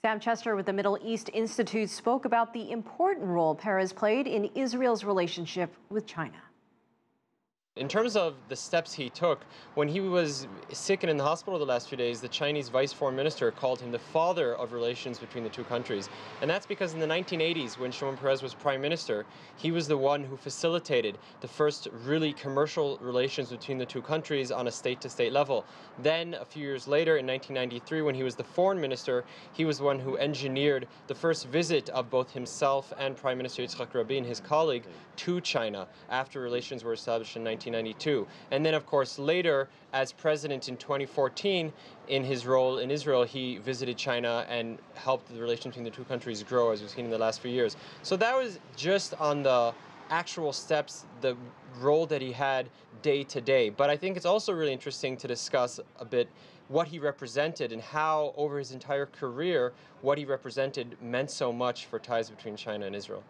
Sam Chester with the Middle East Institute spoke about the important role Peres played in Israel's relationship with China. In terms of the steps he took, when he was sick and in the hospital the last few days, the Chinese vice foreign minister called him the father of relations between the two countries. And that's because in the 1980s, when Shimon Peres was prime minister, he was the one who facilitated the first really commercial relations between the two countries on a state-to-state level. Then, a few years later, in 1993, when he was the foreign minister, he was the one who engineered the first visit of both himself and Prime Minister Yitzhak Rabin, his colleague, to China after relations were established in 1992. And then, of course, later, as president in 2014, in his role in Israel, he visited China and helped the relations between the two countries grow, as we've seen in the last few years. So that was just on the actual steps, the role that he had day to day. But I think it's also really interesting to discuss a bit what he represented and how, over his entire career, what he represented meant so much for ties between China and Israel.